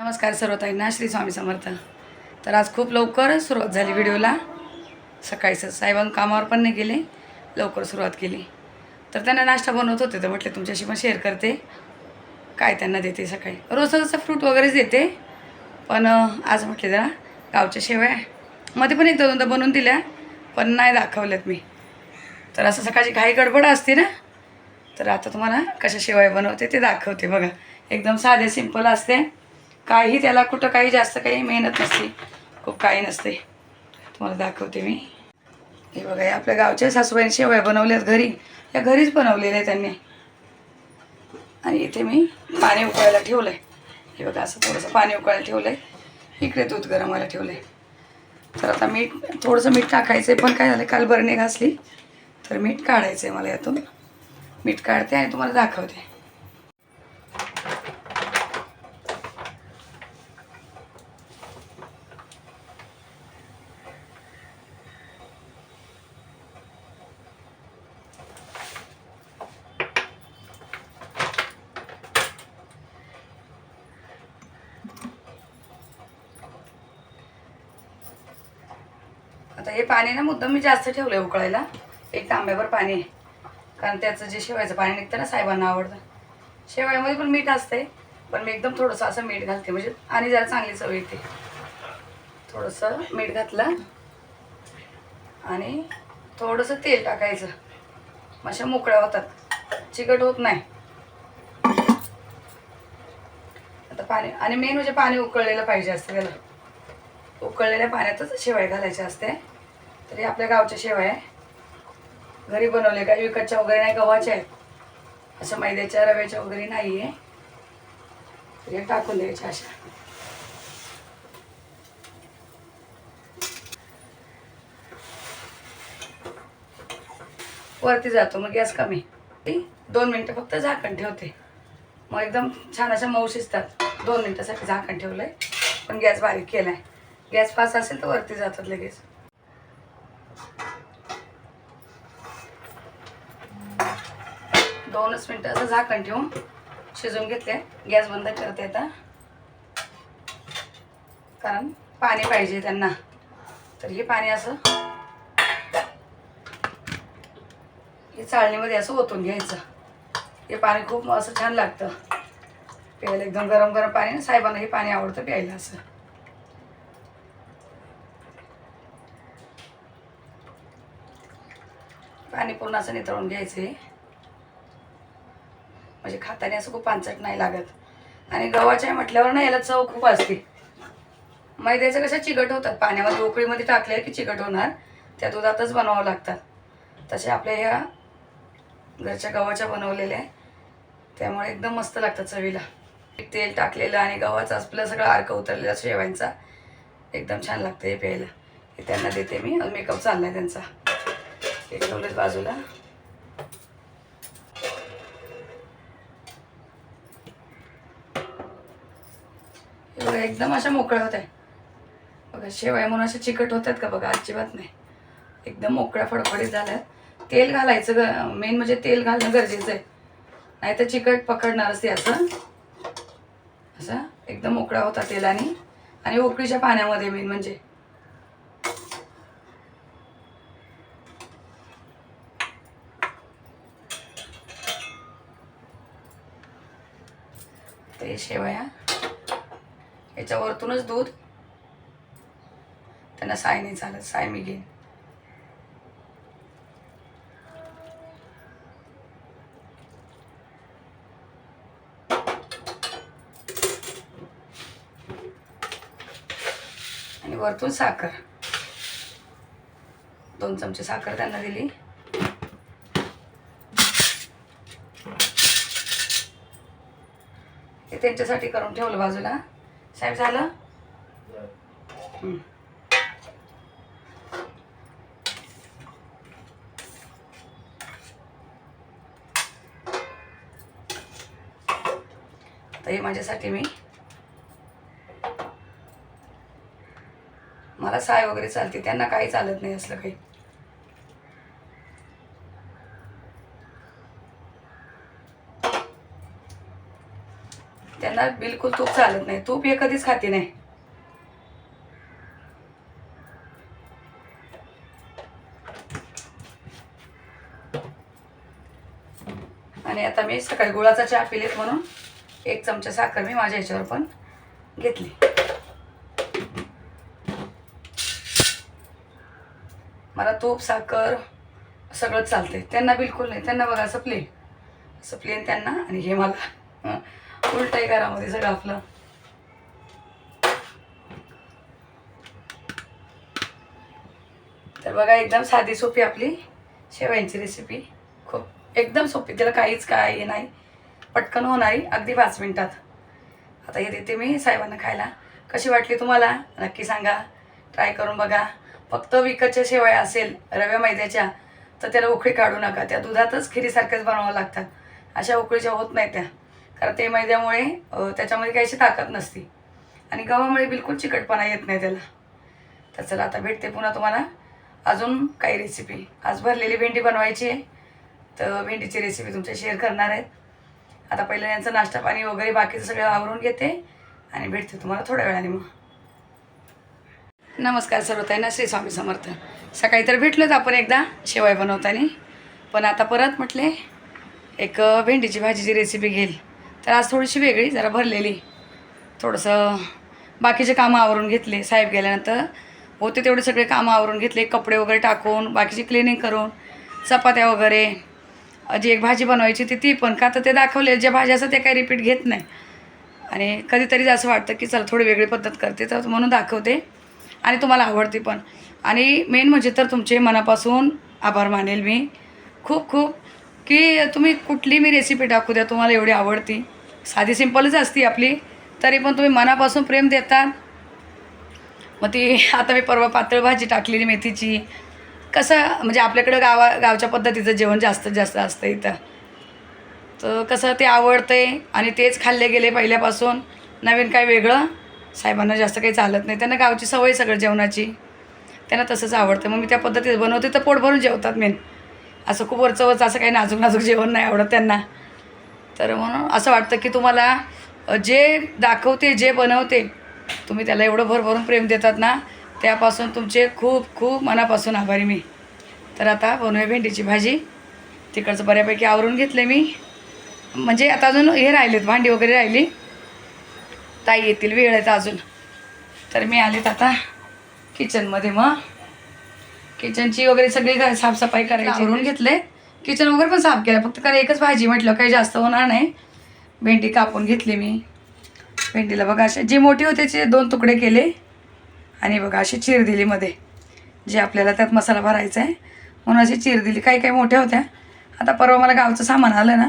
नमस्कार सर्व ताईंना, श्री स्वामी समर्थ. तर आज खूप लवकर सुरुवात झाली व्हिडिओला. सकाळीच साहेबांनी कामावर पण नाही गेले, लवकर सुरुवात केली. तर त्यांना नाश्ता बनवत होते, तर म्हटले तुमच्याशी पण शेअर करते काय त्यांना देते. सकाळी रोज जसं फ्रूट वगैरेच देते, पण आज म्हटले जरा गावच्या शेवया मध्ये पण एकदा दोनदा बनवून दिल्या, पण नाही दाखवल्यात मी. तर असं सकाळची घाई गडबड असते ना, तर आता तुम्हाला कशा शेवया बनवते ते दाखवते. बघा, एकदम साधे सिंपल असते, काही त्याला कुठं काही जास्त काही मेहनत नसते, खूप काही नसते. तुम्हाला दाखवते मी. हे बघा, हे आपल्या गावच्या सासूबाईंनी शेवया बनवल्यात घरी, या घरीच बनवलेल्या आहे त्यांनी. आणि इथे मी पाणी उकळायला ठेवलं आहे. हे बघा, असं थोडंसं पाणी उकळायला ठेवलं आहे, इकडे दूध गरम व्हायला ठेवलं आहे. तर आता थोडंसं मीठ टाकायचं आहे, पण काय झालं काल बरणी घासली, तर मीठ काढायचं आहे मला यातून. मीठ काढते आणि तुम्हाला दाखवते. आता हे पाणी ना मुद्दाम मी जास्त ठेवलं आहे उकळायला, एक तांब्याभर पाणी आहे. कारण त्याचं जे शेवयाचं पाणी निघतं ना, साहेबांना आवडतं. शेवयामध्ये पण मीठ असतंय, पण मी एकदम थोडंसं असं मीठ घालते, म्हणजे आणि जरा चांगली चव येते. थोडंसं मीठ घातलं आणि थोडंसं तेल टाकायचं, अशा मोकळ्या होतात, चिकट होत नाही. आता पाणी, आणि मेन म्हणजे पाणी उकळलेलं पाहिजे असतं त्याला. उकळलेल्या पाण्यातच शेवया घालायच्या असते. तरी आपल्या गावच्या शेवया आहे, घरी बनवले, काही विकतच्या वगैरे नाही, गव्हाच्या आहेत, अशा मैद्याच्या रव्याच्या वगैरे नाही आहे. तर हे टाकून द्यायच्या अशा. वरती जातो, मग गॅस कमी, 2 मिनटं फक्त झाकण ठेवते, मग एकदम छान अशा मऊ शिजतात. 2 मिनटासाठी झाकण ठेवलं आहे, पण गॅस बारीक केला आहे. गॅस फास्ट असेल तर वरती जातात लगेच. दोनच मिनटं असं झाकण ठेवून शिजवून घेतले. गॅस बंद करते आता, कारण पाणी पाहिजे त्यांना. तर हे पाणी असं हे चाळणीमध्ये असं ओतून घ्यायचं. हे पाणी खूप असं छान लागतं प्यायला, एकदम गरम गरम पाणी ना. साहेबांना हे पाणी आवडतं प्यायला. असं पाणी पूर्ण असं नितळून घ्यायचं, म्हणजे खाताने असं खूप पांचट नाही लागत. आणि गव्हाच्या म्हटल्यावर ना याला चव खूप असते. मैद्याचं कसं चिकट होतात, पाण्यामध्ये उकळीमध्ये टाकले की चिकट होणार, त्या दुधातच बनवावं लागतात. तसे आपल्या ह्या घरच्या गव्हाच्या बनवलेल्या आहे, त्यामुळे एकदम मस्त लागतात चवीला. तेल टाकलेलं आणि गव्हाचा आपलं सगळं अर्क उतरलेला शेवयांचा, एकदम छान लागतं हे प्यायला. हे त्यांना देते मी. मेकअप चाललाय त्यांचा, हे ठेवलेच बाजूला. बघा, एकदम अशा मोकळ्या होत आहे. बघा, शेवया म्हणून अशा चिकट होतात का? बघा, अजिबात नाही, एकदम मोकळ्या फडफडीत झाल्यात. तेल घालायचं, मेन म्हणजे तेल घालणं गरजेचं आहे, नाही तर चिकट पकडणारच ते. असं असं एकदम मोकळा होता तेलाने आणि उकळीच्या पाण्यामध्ये. मेन म्हणजे ते शेवया, याच्या वरतूनच दूध. त्यांना साय नाही चालत, साय मी घेईन. आणि वरतून साखर, 2 चमचे साखर त्यांना दिली. हे त्यांच्यासाठी करून ठेवलं बाजूला. साहेब झालं. तर हे माझ्यासाठी, मला साय वगैरे चालते, त्यांना काही चालत नाही असलं काही. त्यांना त्यांना बिलकुल तूप चालत नाही, तूप हे कधीच खाती नाही. आणि आता मी सकाळी गुळाचा चहा पिलेत म्हणून 1 चमचा साखर मी माझ्या ह्याच्यावर पण घेतली. मला तूप साखर सगळंच चालते, त्यांना बिलकुल नाही. त्यांना बघा असं प्लेन त्यांना, आणि हे मला उलट आहे घरामध्ये सगळं आपलं. तर बघा एकदम साधी सोपी आपली शेवयांची रेसिपी, खूप एकदम सोपी, त्याला काहीच काय नाही, पटकन होणारी, अगदी 5 मिनिटात. आता हे देते मी साहेबांना खायला. कशी वाटली तुम्हाला नक्की सांगा, ट्राय करून बघा. फक्त विकतच्या शेवया असेल रव्या मैद्याच्या तर त्याला उकळी काढू नका, त्या दुधातच खिरीसारख्याच बनवावं लागतात. अशा उकळीच्या होत नाही त्या, कारण ते मैद्यामुळे त्याच्यामध्ये काहीशी ताकद नसती, आणि गव्हामुळे बिलकुल चिकटपणा येत नाही त्याला. तर चला आता भेटते पुन्हा तुम्हाला अजून काही रेसिपी. आज भरलेली भेंडी बनवायची आहे, तर भेंडीची रेसिपी तुमच्या शेअर करणार आहेत. आता पहिलं यांचं नाश्ता पाणी वगैरे बाकीचं सगळं आवरून घेते आणि भेटते तुम्हाला थोड्या वेळाने. मग नमस्कार सर्वताईंना, श्री स्वामी समर्थ. सकाळी तर भेटलोच आपण एकदा शेवया बनवताना, पण आता परत म्हटले एक भेंडीची भाजीची रेसिपी घेईल. तर आज थोडीशी वेगळी, जरा भरलेली, थोडंसं बाकीचे कामं आवरून घेतले. साहेब गेल्यानंतर होते तेवढे सगळे कामं आवरून घेतले, कपडे वगैरे टाकून, बाकीची क्लिनिंग करून, चपात्या वगैरे, जी एक भाजी बनवायची ती पण, का तर ते दाखवले ज्या भाज्या असतात ते काही रिपीट घेत नाही. आणि कधीतरी असं वाटतं की चला थोडी वेगळी पद्धत करते, तर म्हणून दाखवते आणि तुम्हाला आवडते पण. आणि मेन म्हणजे तर तुमचे मनापासून आभार मानेल मी खूप खूप, की तुम्ही कुठली मी रेसिपी टाकू द्या तुम्हाला एवढी आवडती. साधी सिंपलच असती आपली, तरी पण तुम्ही मनापासून प्रेम देतात. मग ती आता मी परवा पातळ भाजी टाकलेली मेथीची. कसं म्हणजे आपल्याकडं गावच्या पद्धतीचं जेवण जास्त असतं इथं, तर कसं ते आवडतंय आणि तेच खाल्ले गेले पहिल्यापासून. नवीन काय वेगळं साहेबांना जास्त काही चालत नाही, त्यांना गावची सवय सगळं जेवणाची, त्यांना तसंच आवडतं. मग मी त्या पद्धतीत बनवते तर पोट भरून जेवतात. मेन असं खूप वरचवच असं काही नाजूक जेवण नाही आवडत त्यांना. तर म्हणून असं वाटतं की तुम्हाला जे दाखवते, जे बनवते, तुम्ही त्याला एवढं भरभरून प्रेम देतात ना, त्यापासून तुमचे खूप खूप मनापासून आभारी मी. तर आता बनवूया भेंडीची भाजी. तिकडचं बऱ्यापैकी आवरून घेतले मी, म्हणजे आता अजून हे राहिलेत, भांडी वगैरे राहिली, ताई येतील, वेळ आहेत अजून. तर मी आलेत आता किचनमध्ये. मग किचनची वगैरे सगळी साफसफाई करायची, आवरून घेतले, किचन वगैरे पण साफ केलं. फक्त कारण एकच भाजी म्हटलं काही जास्त होणार नाही. भेंडी कापून घेतली मी. भेंडीला बघा असे जे मोठे होते त्याचे 2 तुकडे केले, आणि बघा अशी चीर दिली मध्ये, जे आपल्याला त्यात मसाला भरायचा आहे म्हणून अशी चीर दिली. काही काही मोठ्या होत्या, आता परवा मला गावचं सामान आलं ना,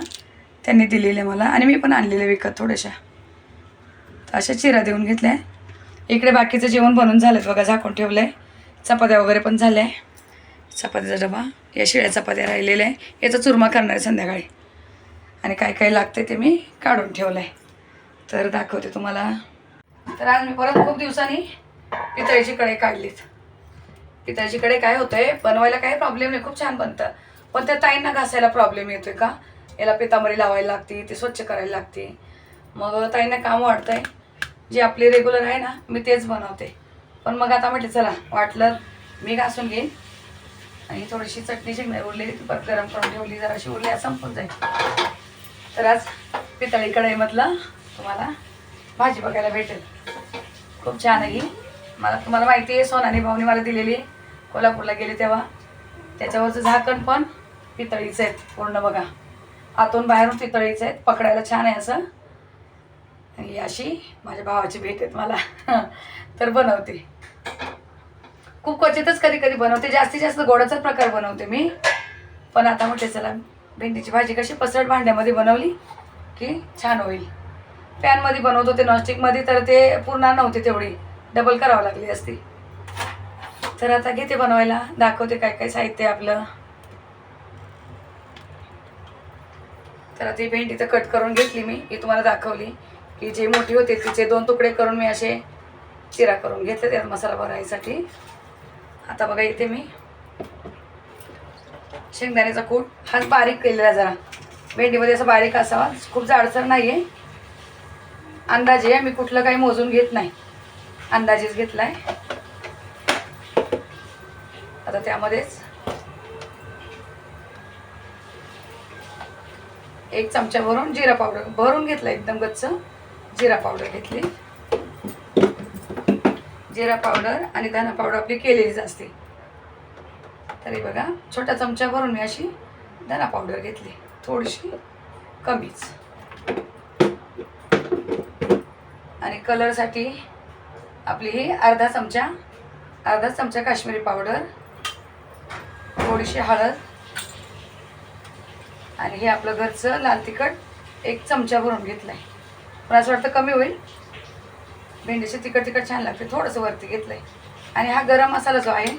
त्यांनी दिलेले मला, आणि मी पण आणलेले विकत थोड्याशा. तर अशा चिरा देऊन घेतल्या. इकडे बाकीचं जेवण बनवून झालं बघा, झाकून ठेवलं आहे. चपात्या वगैरे पण झाल्या आहे. चपात्याचा डबा, या शिळ्या चपात्या राहिलेल्या आहे, याचा चुरमा करणार आहे संध्याकाळी. आणि काय काय लागते ते मी काढून ठेवलं आहे, तर दाखवते तुम्हाला. तर आज मी परत खूप दिवसांनी पितळीची कढई काढलीत. पितळीची कढई काय होतं आहे, बनवायला काही प्रॉब्लेम नाही, खूप छान बनतं, पण त्या ताईंना घासायला प्रॉब्लेम येतो आहे. का याला पितांबरी लावायला लागते, ते स्वच्छ करायला लागते. मग ताईंना काम वाटतं आहे, जे आपले रेग्युलर आहे ना मी तेच बनवते. पण मग आता म्हटलं चला वाटलं मी घासून घेईन. आणि थोडीशी चटणी शेंगदाणे उरलेली ती परत गरम करून ठेवली, जराशी उरली, आज संपून जाईल. तर आज पितळी कढईमधलं तुम्हाला भाजी बघायला भेटेल. खूप छान आहे ही. तुम्हाला माहिती आहे, सोनाली भाऊनी मला दिलेली, कोल्हापूरला गेले तेव्हा. त्याच्यावरचं झाकण पण पितळीचं आहे पूर्ण बघा, आतून बाहेरून पितळीचं आहे, पकडायला छान आहे असं. आणि अशी माझ्या भावाची भेट आहेत मला तर बनवते. खूप क्वचितच कधी कधी बनवते, जास्तीत जास्त गोडाचाच प्रकार बनवते मी. पण आता म्हटले चला भेंडीची भाजी कशी पसरट भांड्यामध्ये बनवली की छान होईल. पॅनमध्ये बनवत होते नॉनस्टिकमध्ये, तर ते पुरणार नव्हते, तेवढी डबल करावं लागली असती. तर आता घेते बनवायला, दाखवते काय काय साहित्य आपलं. तर आता ही भेंडी तर कट करून घेतली मी, ही तुम्हाला दाखवली की जे मोठी होते तिचे 2 तुकडे करून मी असे चिरा करून घेतले त्यात मसाला भरायसाठी. आता बघा इथे मी शेंगदाण्याचा कूट हाच बारीक केलेला, जरा भेंडीमध्ये असं बारीक असावा, खूप जाडसर नाही आहे. अंदाजे आहे, मी कुठलं काही मोजून घेत नाही, अंदाजेच घेतलाय. आता त्यामध्येच 1 चमचा भरून जिरा पावडर भरून घेतला, एकदम गच्च जिरा पावडर घेतली. जिरा पावडर आणि धना पावडर आपली केलेलीच असते, तरी बघा छोटा चमचा भरून मी अशी धना पावडर घेतली, थोडीशी कमीच. आणि कलरसाठी आपली ही अर्धा चमचा काश्मीरी पावडर, थोडीशी हळद आणि हे आपलं घरचं लाल तिखट 1 चमचा भरून घेतलं आहे. पण असं वाटतं कमी होईल, भेंडीचे तिखट छान लागते, थोडंसं वरती घेतलं आहे. आणि हा गरम मसाला जो आहे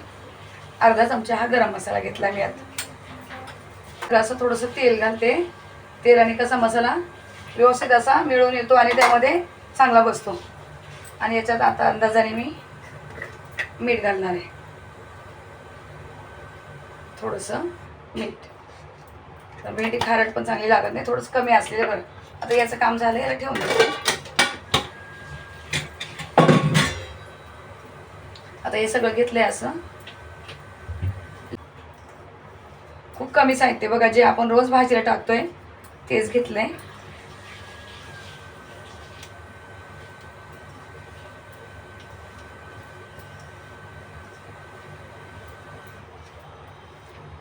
अर्धा चमचा हा गरम मसाला घेतला मी आता. असं थोडंसं तेल घालते, तेलाने कसा मसाला व्यवस्थित असा मिळून येतो आणि त्यामध्ये चांगला बसतो. आणि याच्यात आता अंदाजाने मी मीठ घालणार आहे, थोडंसं मीठ. तर भेंडी खारट पण चांगली लागत नाही, थोडंसं कमी असलेलं बरं. आता याचं काम झालं, याला ठेवून देते. आता हे सगळं घेतलंय असं, खूप कमी साहित्य बघा, जे आपण रोज भाजीला टाकतोय तेच घेतलंय.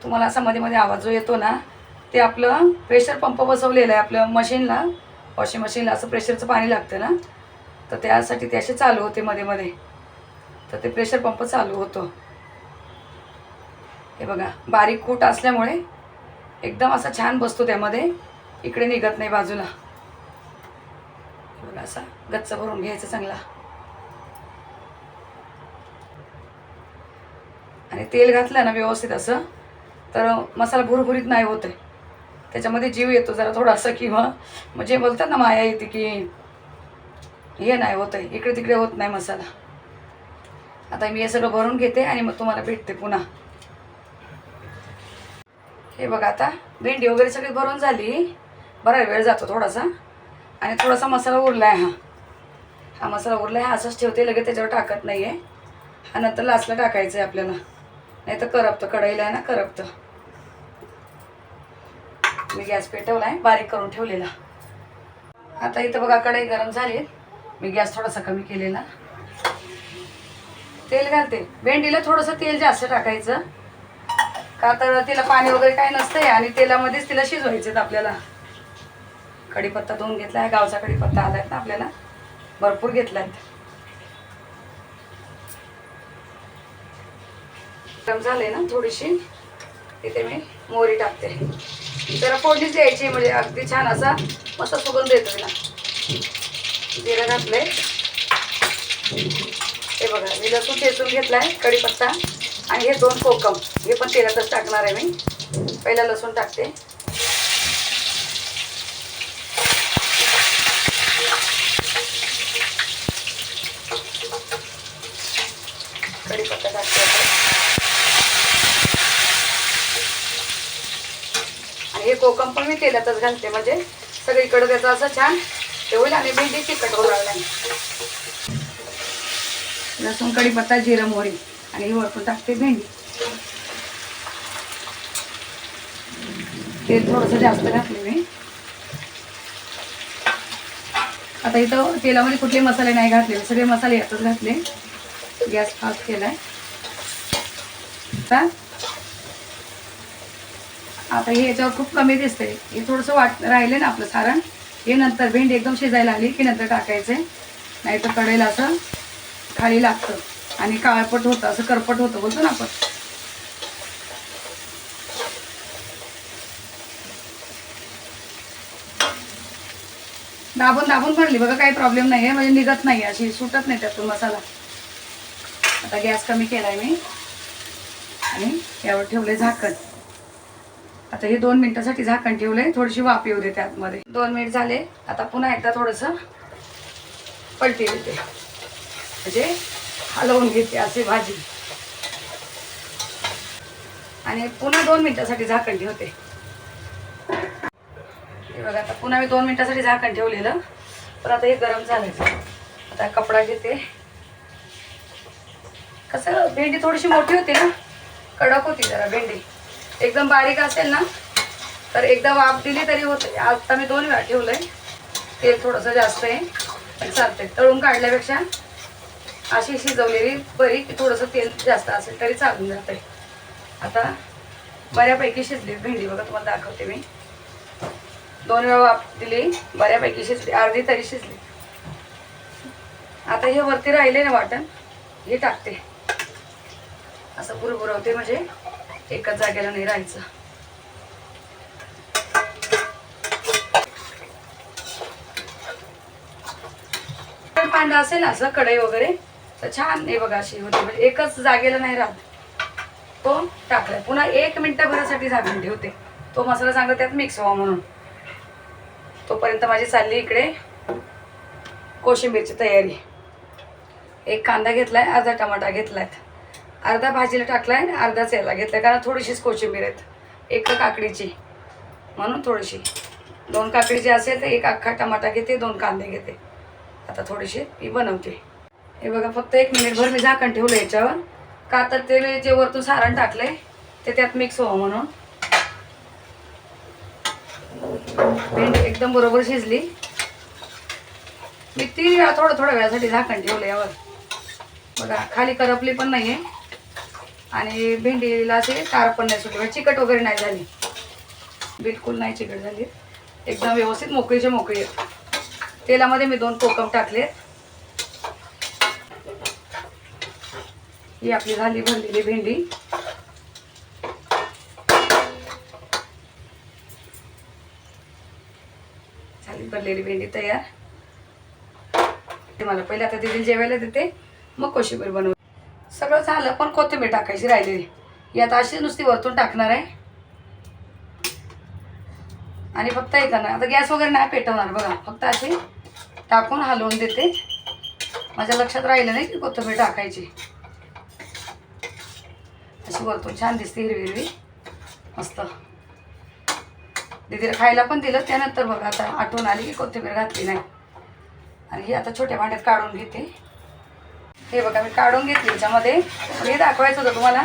तुम्हाला असा मध्ये मध्ये आवाज जो येतो ना, ते आपलं प्रेशर पंप बसवलेलं आहे आपलं मशीनला, वॉशिंग मशीनला असं प्रेशरचं पाणी लागतं ना, तर त्यासाठी ते असे चालू होते मध्ये मध्ये, तर ते प्रेशर पंप चालू होतो. हे बघा बारीक कूट असल्यामुळे एकदम असा छान बसतो त्यामध्ये, इकडे निघत नाही बाजूला. बघा असा गच्च भरून घ्यायचा चांगला. आणि तेल घातलं ना व्यवस्थित असं, तर मसाला भुरभुरीत नाही होत आहे, त्याच्यामध्ये जीव येतो जरा थोडासा, किंवा म्हणजे बोलतात ना माया येते की हे नाही होत आहे, इकडे तिकडे होत नाही मसाला. आता मी हे सगळं भरून घेते आणि मग तुम्हाला भेटते पुन्हा. हे बघा आता भेंडी वगैरे सगळी भरून झाली, बरा वेळ जातो थोडासा. आणि थोडासा मसाला उरला आहे, हा मसाला उरला आहे, असंच ठेवते, लगेच त्याच्यावर टाकत नाही आहे. हा नंतर लास्टला टाकायचं आहे आपल्याला, नाही तर करपतं, कढईला आहे ना करपतं. मी गॅस पेटवला आहे, बारीक करून ठेवलेला. आता इथं बघा कढई गरम झाली, मी गॅस थोडासा कमी केलेला. तेल घालते, भेंडीला थोडंसं तेल जास्त टाकायचं, का तर तिला पाणी वगैरे काही नसतंय आणि तेलामध्येच तिला शिजवायचं आपल्याला. कढीपत्ता धुवून घेतला आहे, गावचा कढीपत्ता आलाय ना आपल्याला, भरपूर घेतलाय. गरम झाले ना थोडीशी, तिथे मी मोहरी टाकते, जरा फोडणीच द्यायची म्हणजे अगदी छान असा मस्त सुगंध येतो तिला. जिरं घातले, हे बघा मी लसूण ठेचून घेतलाय, कढीपत्ता आणि हे 2 कोकम, हे पण तेलातच टाकणार आहे मी. पहिला लसूण टाकते, कढीपत्ता टाकते आणि हे कोकम पण मी तेलातच घालते, म्हणजे सगळीकडे त्याचं असं छान ते होईल आणि भेंडी तिखट होऊ लागली. लसूण कढीपत्ता जिरं मोहरी आणि ही वरतून टाकते भेंडी. तेल थोडंसं जास्त घातले मी. आता इथं तेलामध्ये कुठले मसाले नाही घातले, सगळे मसाले यातच घातले. गॅस फास्ट केलाय. आता हे याच्यावर खूप कमी दिसतंय, हे थोडंसं राहिले ना आपलं सारण, हे नंतर भेंडी एकदम शिजायला आली की नंतर टाकायचं आहे, नाही तर कढईला असं खाली लागतं आणि काळपट होतं, असं करपट होतं बोलतो ना आपण. दाबून दाबून भरली बघा, काही प्रॉब्लेम नाही आहे, म्हणजे निघत नाही, अशी सुटत नाही त्यातून मसाला. आता गॅस कमी केलाय मी आणि यावर ठेवले झाकण. आता हे 2 मिनिटासाठी झाकण ठेवले, थोडीशी वाफ येऊ देते आतमध्ये. 2 मिनिट झाले, आता पुन्हा एकदा थोडंसं पलटी देते, म्हणजे हलवून घेते असे भाजी, आणि पुन्हा 2 मिनिटासाठी झाकण ठेवते. हे बघा आता पुन्हा मी 2 मिनिटासाठी झाकण ठेवलेलं, पण आता हे गरम झालंय. आता कपडा घेते. कसं भेंडी थोडीशी मोठी होती ना, कडक होती जरा भेंडी. एकदम बारीक असेल ना तर एकदा वाफ दिली तरी होते. आता मी 2 वेळा ठेवलंय. तेल थोडंसं जास्त आहे पण चालतंय. तळून काढल्यापेक्षा अशी शिजवलेली बरी, की थोडंसं तेल जास्त असेल तरी चालून जात आहे. आता बऱ्यापैकी शिजली भेंडी बघा, तुम्हाला दाखवते मी. 2 वेळा वाफ दिली, बऱ्यापैकी शिजली, अर्धी तरी शिजली. आता हे वरती राहिले ना वाटण, हे टाकते. असं बुरबुरवते म्हणजे एकाच जागेला नाही राहायचं. पांढरा असेल ना असं कढई वगैरे तर छान हे बघा अशी होते, म्हणजे एकच जागेला नाही राहत. तो टाकलाय. पुन्हा 1 मिनिटाभरासाठी झाकून ठेवते, तो मसाला चांगला त्यात मिक्स व्हावा म्हणून. तोपर्यंत माझी चालली इकडे कोशिंबीरची तयारी. 1 कांदा घेतलाय, अर्धा टमाटा घेतलाय, अर्धा भाजीला टाकलाय, अर्धाच याला घेतलाय कारण थोडीशीच कोशिंबीर आहेत. 1 काकडीची म्हणून थोडीशी. 2 काकडीची असेल तर 1 अख्खा टमाटा घेते, 2 कांदे घेते. आता थोडीशी मी बनवते. हे बघा फक्त 1 मिनिटभर मी झाकण ठेवलं याच्यावर, का तर ते जे वरतून सारण टाकलंय ते त्यात मिक्स व्हावं म्हणून. भेंडी एकदम बरोबर शिजली. मी 3 वेळा थोड्या वेळासाठी झाकण ठेवलं यावर. बघा खाली करपली पण नाहीये आणि भेंडीला असे तार पण नाही सुटले, चिकट वगैरे नाही झाली, बिलकुल नाही चिकट झाली, एकदम व्यवस्थित मोकळीचे मोकळी आहेत. तेलामध्ये मी 2 कोकम टाकले. ही आपली झाली भरलेली भेंडी. झाली भरलेली भेंडी तयार. ते मला पहिले आता दिदी जेवायला देते, मग कोशिंबीर बनवू. सगळं झालं पण कोथिंबीर टाकायची राहिलेली. ही आता अशी नुसती वरतून टाकणार आहे आणि फक्त हे करणार. आता गॅस वगैरे नाही पेटवणार बघा, फक्त असे टाकून हलवून देते. माझ्या लक्षात राहिलं नाही की कोथिंबीर टाकायची. अशी वरतून छान दिसते हिरवी हिरवी मस्त. दीदीला खायला पण दिलं, त्यानंतर बघा आता आठवण आली की कोथिंबीर घातली नाही. आणि ही आता छोट्या भांड्यात काढून घेते. हे बघा मी काढून घेतली याच्यामध्ये. हे दाखवायचं होतं तुम्हाला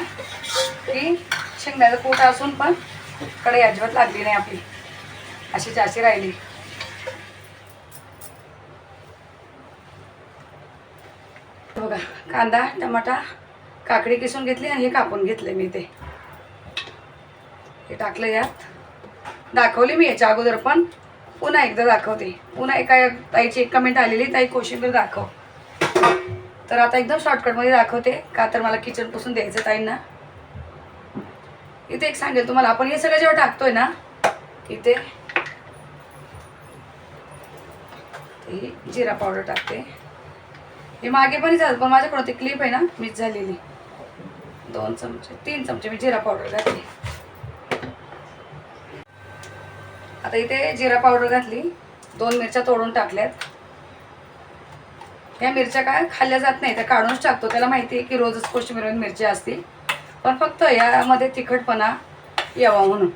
की शेंगदाण्याचं कूट असून पण कढई अजिबात लागली नाही आपली, अशी जास्ती राहिली. बघा कांदा टमाटा काकडी किसून घेतली आणि हे कापून घेतले मी. ते हे टाकलं यात. दाखवली मी याच्या अगोदर पण पुन्हा एकदा दाखवते. पुन्हा एका ताईची एक कमेंट आलेली, ताई कोशिंबीर दाखव. तर आता एकदम शॉर्टकटमध्ये दाखवते, का तर मला किचन पुसून द्यायचं ताईंना. इथे एक सांगेल तुम्हाला, आपण हे सगळं जेव्हा टाकतोय ना इथे, ही जिरा पावडर टाकते. हे मागे पण झालं पण माझ्याकडून ती क्लिप आहे ना मिस झालेली. 2 चमचे 3 चमचे मी जिरा पावडर घातली. आता इथे जिरा पावडर घातली. 2 मिरच्या तोडून टाकल्यात. ह्या मिरच्या काय खाल्ल्या जात नाही, त्या काढूनच टाकतो. त्याला माहिती आहे की रोजच कोशिंबीरमध्ये मिरच्या असतील, पण फक्त यामध्ये तिखटपणा यावा म्हणून.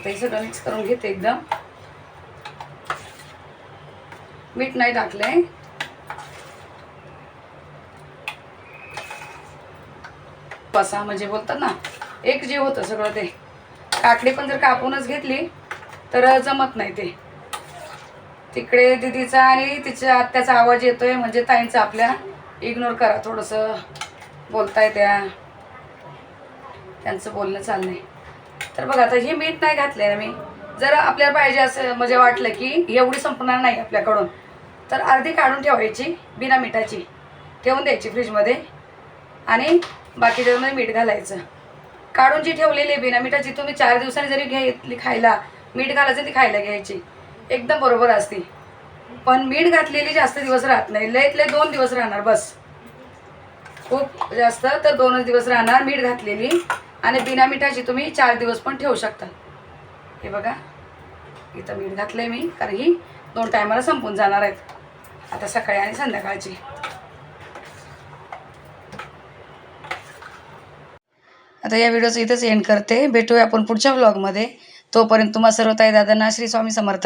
ते सगळं मिक्स करून घेते एकदम. मीठ नाही टाकलंय. बसा म्हणजे बोलतात ना एक जीव होतं सगळं. ते काकडी पण जर कापूनच घेतली तर जमत नाही. ते तिकडे दीदीचा आणि तिच्या आत्याचा आवाज येतोय, म्हणजे ताईंचा आपल्या इग्नोर करा. थोडंसं बोलताय त्यांचं बोलणं चाललंय. तर बघा आता हे मीठ नाही घातलंय ना मी. जर आपल्याला पाहिजे असं म्हणजे वाटलं की एवढी संपणार नाही आपल्याकडून, तर अर्धी काढून ठेवायची बिना मिठाची, ठेवून द्यायची फ्रीजमध्ये आणि बाकी त्याच्यामध्ये मीठ घालायचं. काढून जी ठेवलेली आहे बिना मिठाची, तुम्ही 4 दिवसांनी जरी घेतली खायला, मीठ घालायचं ती खायला घ्यायची, एकदम बरोबर असते. पण मीठ घातलेली जास्त दिवस राहत नाही, लयतले 2 दिवस राहणार बस. खूप जास्त तर 2च दिवस राहणार मीठ घातलेली. आणि बिना मिठाची तुम्ही 4 दिवस पण ठेवू शकता. हे बघा इथं मीठ घातलंय मी, कारण ही 2 टायमाला संपून जाणार आहेत आता, सकाळी आणि संध्याकाळची. आता या व्हिडिओचं इथंच एंड करते. भेटूया आपण पुढच्या व्लॉगमध्ये. तोपर्यंत तुम्हा सर्व ताई दादांना श्री स्वामी समर्थ.